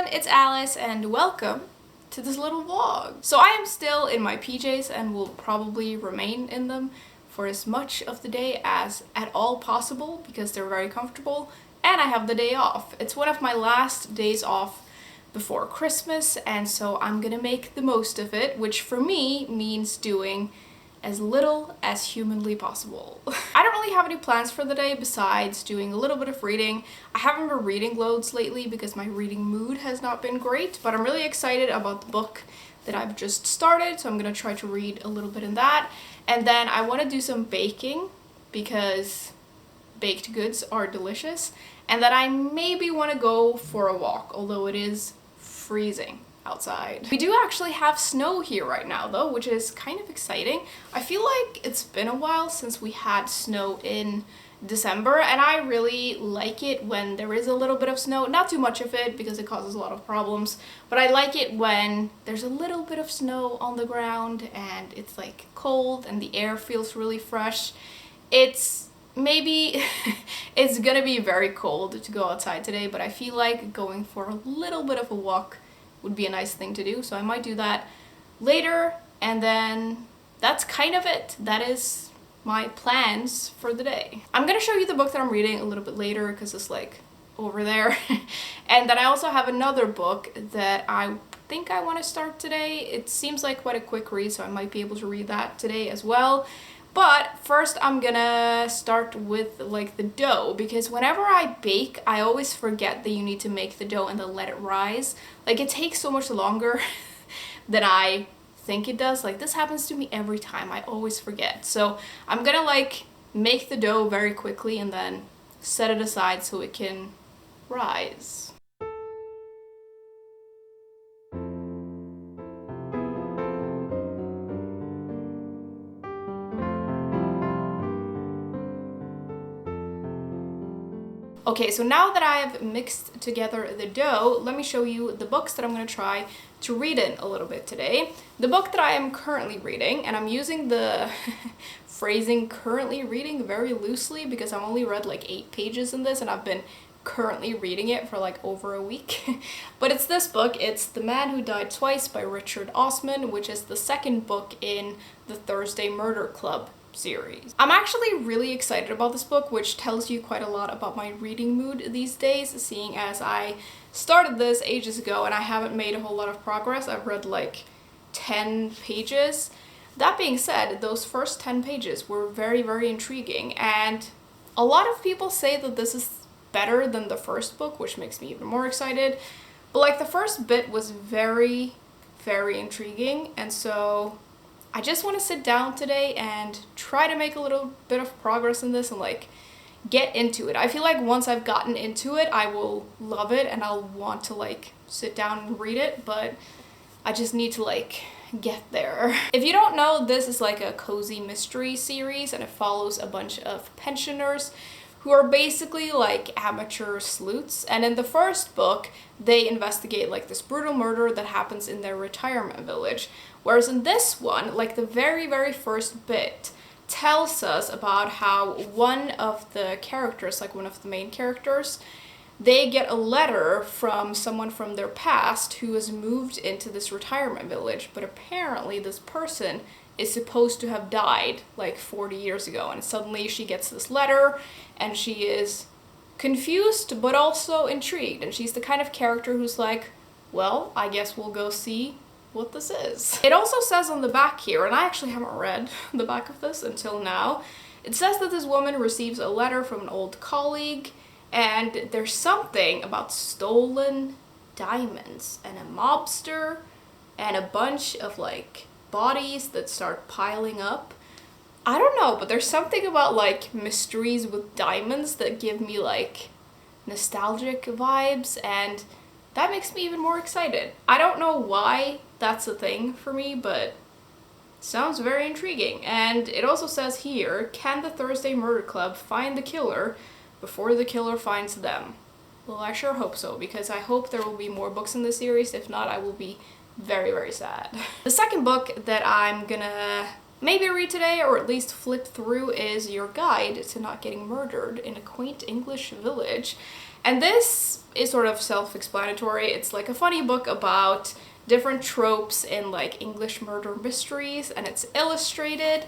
everyone, it's Alice and welcome to this little vlog. So I am still in my PJs and will probably remain in them for as much of the day as at all possible because they're very comfortable and I have the day off. It's one of my last days off before Christmas and so I'm gonna make the most of it, which for me means doing as little as humanly possible. I don't really have any plans for the day besides doing a little bit of reading. I haven't been reading loads lately because my reading mood has not been great, but I'm really excited about the book that I've just started, so I'm gonna try to read a little bit in that. And then I want to do some baking because baked goods are delicious, and that I maybe want to go for a walk, although it is freezing outside. We do actually have snow here right now though, which is kind of exciting. I feel like it's been a while since we had snow in December and I really like it when there is a little bit of snow. Not too much of it because it causes a lot of problems, but I like it when there's a little bit of snow on the ground and it's like cold and the air feels really fresh. It's maybe it's gonna be very cold to go outside today, but I feel like going for a little bit of a walk would be a nice thing to do, so I might do that later, and then that's kind of it. That is my plans for the day. I'm gonna show you the book that I'm reading a little bit later because it's like over there. And then I also have another book that I think I want to start today. It seems like quite a quick read, so I might be able to read that today as well. But first I'm gonna start with like the dough, because whenever I bake I always forget that you need to make the dough and then let it rise. Like it takes so much longer than I think it does. Like this happens to me every time. I always forget. So I'm gonna like make the dough very quickly and then set it aside so it can rise. Okay, so now that I have mixed together the dough, let me show you the books that I'm going to try to read in a little bit today. The book that I am currently reading, and I'm using the phrasing currently reading very loosely because I've only read like 8 pages in this and I've been currently reading it for like over a week. But it's this book. It's The Man Who Died Twice by Richard Osman, which is the second book in the Thursday Murder Club series. I'm actually really excited about this book, which tells you quite a lot about my reading mood these days, seeing as I started this ages ago and I haven't made a whole lot of progress. I've read like 10 pages. That being said, those first 10 pages were very, very intriguing, and a lot of people say that this is better than the first book, which makes me even more excited. But like the first bit was very, very intriguing, and so I just want to sit down today and try to make a little bit of progress in this and like get into it. I feel like once I've gotten into it, I will love it and I'll want to like sit down and read it, but I just need to like get there. If you don't know, this is like a cozy mystery series and it follows a bunch of pensioners who are basically like amateur sleuths, and in the first book they investigate like this brutal murder that happens in their retirement village, whereas in this one, like the very, very first bit tells us about how one of the characters, like one of the main characters, they get a letter from someone from their past who has moved into this retirement village, but apparently this person is supposed to have died like 40 years ago, and suddenly she gets this letter and she is confused but also intrigued, and she's the kind of character who's like, well, I guess we'll go see what this is. It also says on the back here, and I actually haven't read the back of this until now, it says that this woman receives a letter from an old colleague and there's something about stolen diamonds and a mobster and a bunch of like bodies that start piling up. I don't know, but there's something about like mysteries with diamonds that give me like nostalgic vibes, and that makes me even more excited. I don't know why that's a thing for me, but it sounds very intriguing. And it also says here, can the Thursday Murder Club find the killer before the killer finds them? Well, I sure hope so, because I hope there will be more books in this series. If not, I will be very, very sad. The second book that I'm gonna maybe read today, or at least flip through, is Your Guide to Not Getting Murdered in a Quaint English Village. And this is sort of self-explanatory. It's like a funny book about different tropes in like English murder mysteries, and it's illustrated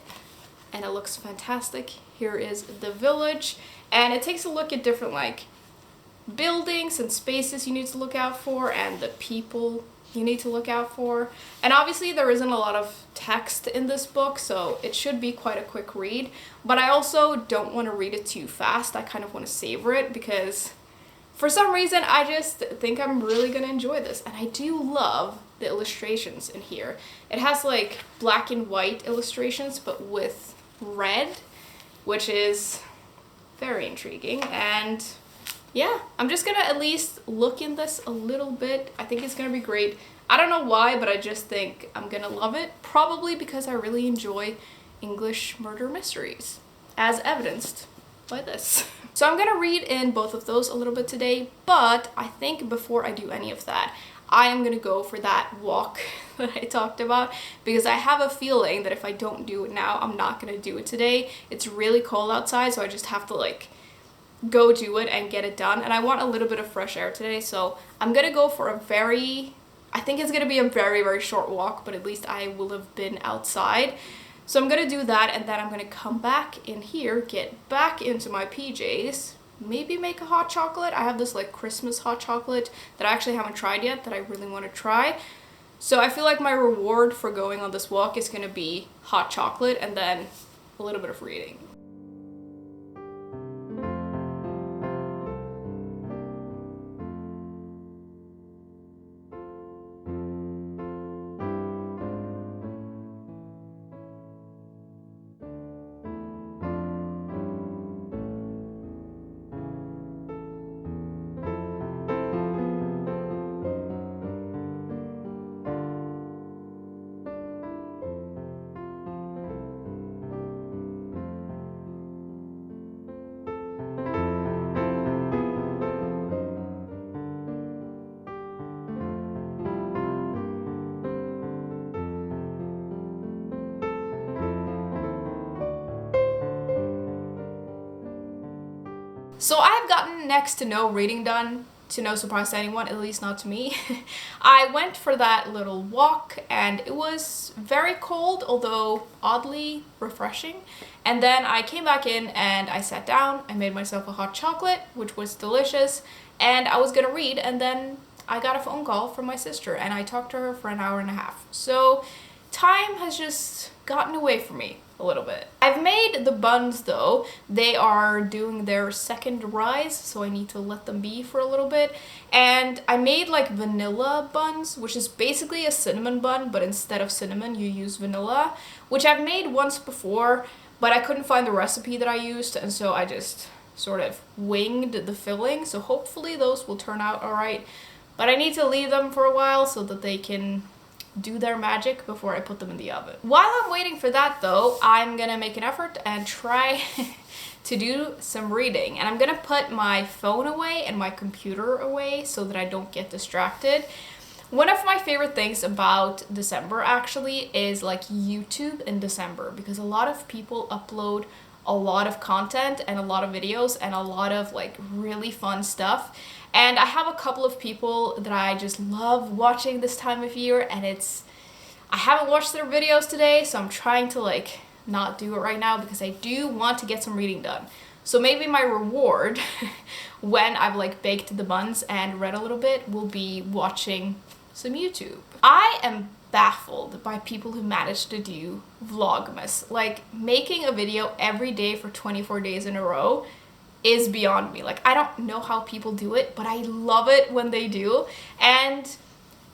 and it looks fantastic. Here is the village, and it takes a look at different like buildings and spaces you need to look out for and the people you need to look out for. And obviously there isn't a lot of text in this book, so it should be quite a quick read, but I also don't want to read it too fast. I kind of want to savor it because for some reason I just think I'm really gonna enjoy this, and I do love the illustrations in here. It has like black and white illustrations but with red, which is very intriguing. And yeah, I'm just gonna at least look in this a little bit. I think it's gonna be great. I don't know why, but I just think I'm gonna love it. Probably because I really enjoy English murder mysteries, as evidenced by this. So I'm gonna read in both of those a little bit today, but I think before I do any of that, I am gonna go for that walk that I talked about, because I have a feeling that if I don't do it now, I'm not gonna do it today. It's really cold outside, so I just have to like go do it and get it done, and I want a little bit of fresh air today, so I'm gonna go for I think it's gonna be a very short walk, but at least I will have been outside. So I'm gonna do that, and then I'm gonna come back in here, get back into my PJs, maybe make a hot chocolate. I have this like Christmas hot chocolate that I actually haven't tried yet that I really want to try. So I feel like my reward for going on this walk is gonna be hot chocolate and then a little bit of reading. So I've gotten next to no reading done, to no surprise to anyone, at least not to me. I went for that little walk and it was very cold, although oddly refreshing. And then I came back in and I sat down, I made myself a hot chocolate, which was delicious, and I was gonna read, and then I got a phone call from my sister and I talked to her for an hour and a half. So time has just gotten away from me a little bit. I've made the buns though. They are doing their second rise, so I need to let them be for a little bit. And I made like vanilla buns, which is basically a cinnamon bun, but instead of cinnamon you use vanilla, which I've made once before, but I couldn't find the recipe that I used, and so I just sort of winged the filling. So hopefully those will turn out all right, but I need to leave them for a while so that they can do their magic before I put them in the oven. While I'm waiting for that though, I'm gonna make an effort and try to do some reading. And I'm gonna put my phone away and my computer away so that I don't get distracted. One of my favorite things about December actually is like YouTube in December, because a lot of people upload a lot of content and a lot of videos and a lot of like really fun stuff. And I have a couple of people that I just love watching this time of year, and I haven't watched their videos today, so I'm trying to like not do it right now because I do want to get some reading done. So maybe my reward when I've like baked the buns and read a little bit will be watching some YouTube. I am baffled by people who manage to do Vlogmas. Like, making a video every day for 24 days in a row is beyond me. Like, I don't know how people do it, but I love it when they do. And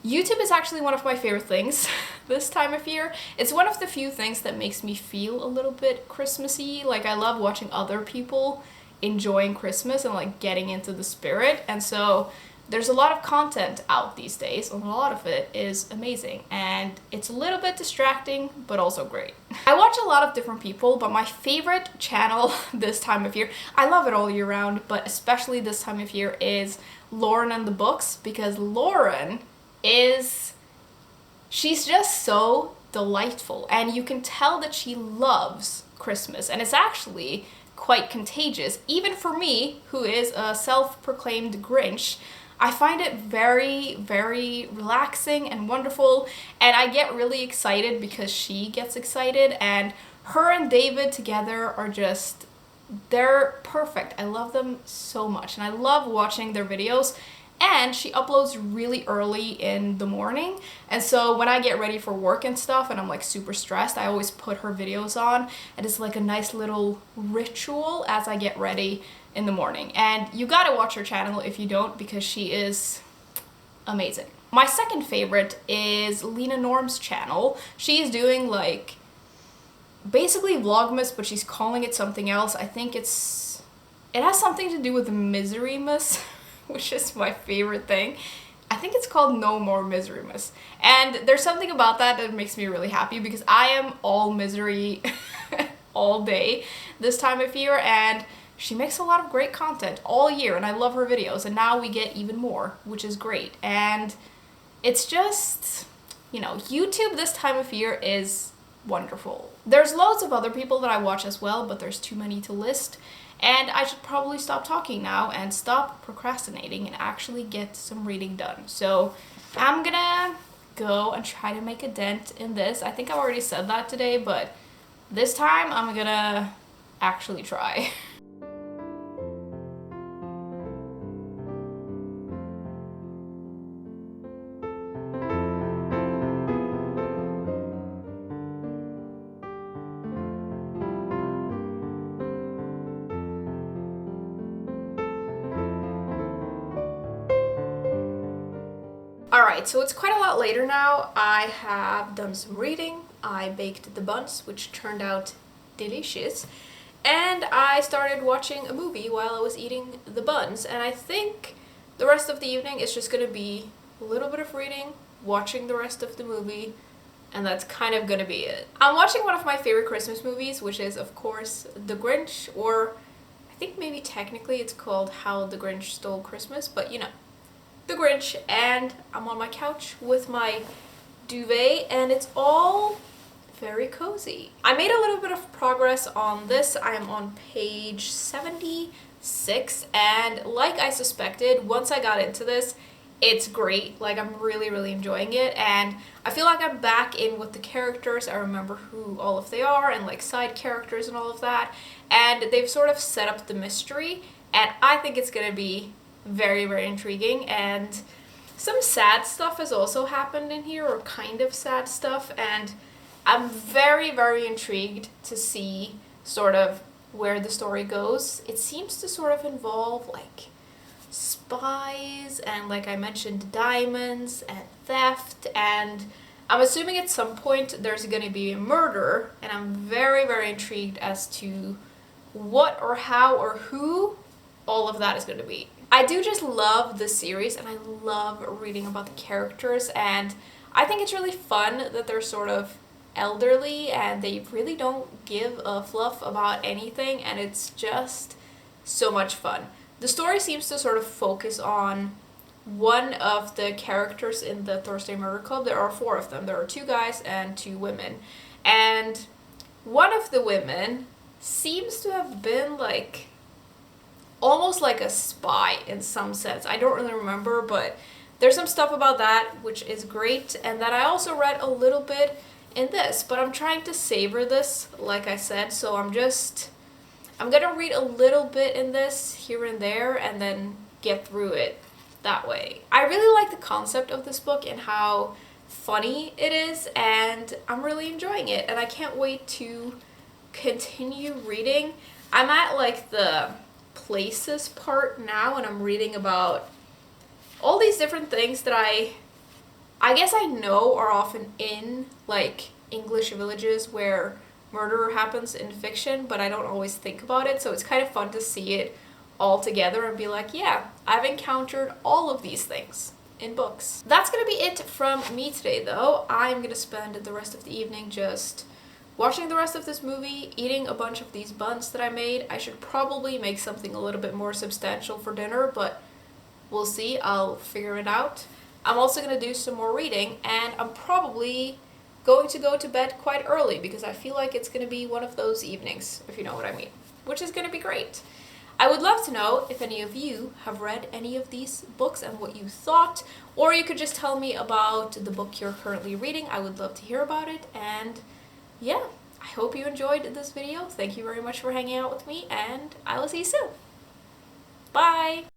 YouTube is actually one of my favorite things this time of year. It's one of the few things that makes me feel a little bit Christmassy. Like, I love watching other people enjoying Christmas and like getting into the spirit. And so there's a lot of content out these days, and a lot of it is amazing, and it's a little bit distracting, but also great. I watch a lot of different people, but my favorite channel this time of year, I love it all year round, but especially this time of year, is Lauren and the Books, because Lauren she's just so delightful, and you can tell that she loves Christmas, and it's actually quite contagious. Even for me, who is a self-proclaimed Grinch, I find it very, very relaxing and wonderful, and I get really excited because she gets excited, and her and David together are just, they're perfect. I love them so much, and I love watching their videos. And she uploads really early in the morning, and so when I get ready for work and stuff and I'm like super stressed, I always put her videos on, and it's like a nice little ritual as I get ready in the morning. And you gotta watch her channel if you don't, because she is amazing. My second favorite is Lena Norm's channel. She is doing like basically Vlogmas, but she's calling it something else. I think it has something to do with Miserymas, which is my favorite thing. I think it's called No More Miserymas. And there's something about that that makes me really happy, because I am all misery all day this time of year, and she makes a lot of great content all year, and I love her videos, and now we get even more, which is great. And it's just, you know, YouTube this time of year is wonderful. There's loads of other people that I watch as well, but there's too many to list. And I should probably stop talking now and stop procrastinating and actually get some reading done. So I'm gonna go and try to make a dent in this. I think I already said that today, but this time I'm gonna actually try. Alright, so it's quite a lot later now. I have done some reading, I baked the buns, which turned out delicious, and I started watching a movie while I was eating the buns, and I think the rest of the evening is just gonna be a little bit of reading, watching the rest of the movie, and that's kind of gonna be it. I'm watching one of my favorite Christmas movies, which is, of course, The Grinch, or I think maybe technically it's called How the Grinch Stole Christmas, but you know, The Grinch, and I'm on my couch with my duvet, and it's all very cozy. I made a little bit of progress on this. I am on page 76, and like I suspected, once I got into this, it's great. Like, I'm really, really enjoying it, and I feel like I'm back in with the characters. I remember who all of they are, and like side characters and all of that, and they've sort of set up the mystery, and I think it's gonna be very, very intriguing. And some sad stuff has also happened in here, or kind of sad stuff, and I'm very, very intrigued to see sort of where the story goes. It seems to sort of involve like spies and, like I mentioned, diamonds and theft, and I'm assuming at some point there's going to be a murder, and I'm very, very intrigued as to what or how or who all of that is going to be. I do just love this series, and I love reading about the characters, and I think it's really fun that they're sort of elderly and they really don't give a fluff about anything, and it's just so much fun. The story seems to sort of focus on one of the characters in the Thursday Murder Club. There are 4 of them. There are 2 guys and 2 women, and one of the women seems to have been like almost like a spy in some sense. I don't really remember, but there's some stuff about that which is great, and that I also read a little bit in this, but I'm trying to savor this, like I said, so I'm gonna read a little bit in this here and there and then get through it that way. I really like the concept of this book and how funny it is, and I'm really enjoying it, and I can't wait to continue reading. I'm at like the places part now, and I'm reading about all these different things that I guess I know are often in like English villages where murder happens in fiction, but I don't always think about it, so it's kind of fun to see it all together and be like, yeah, I've encountered all of these things in books. That's gonna be it from me today, though. I'm gonna spend the rest of the evening just watching the rest of this movie, eating a bunch of these buns that I made. I should probably make something a little bit more substantial for dinner, but we'll see. I'll figure it out. I'm also going to do some more reading, and I'm probably going to go to bed quite early because I feel like it's going to be one of those evenings, if you know what I mean. which is going to be great. I would love to know if any of you have read any of these books and what you thought, or you could just tell me about the book you're currently reading. I would love to hear about it. And yeah, I hope you enjoyed this video. Thank you very much for hanging out with me, and I will see you soon. Bye!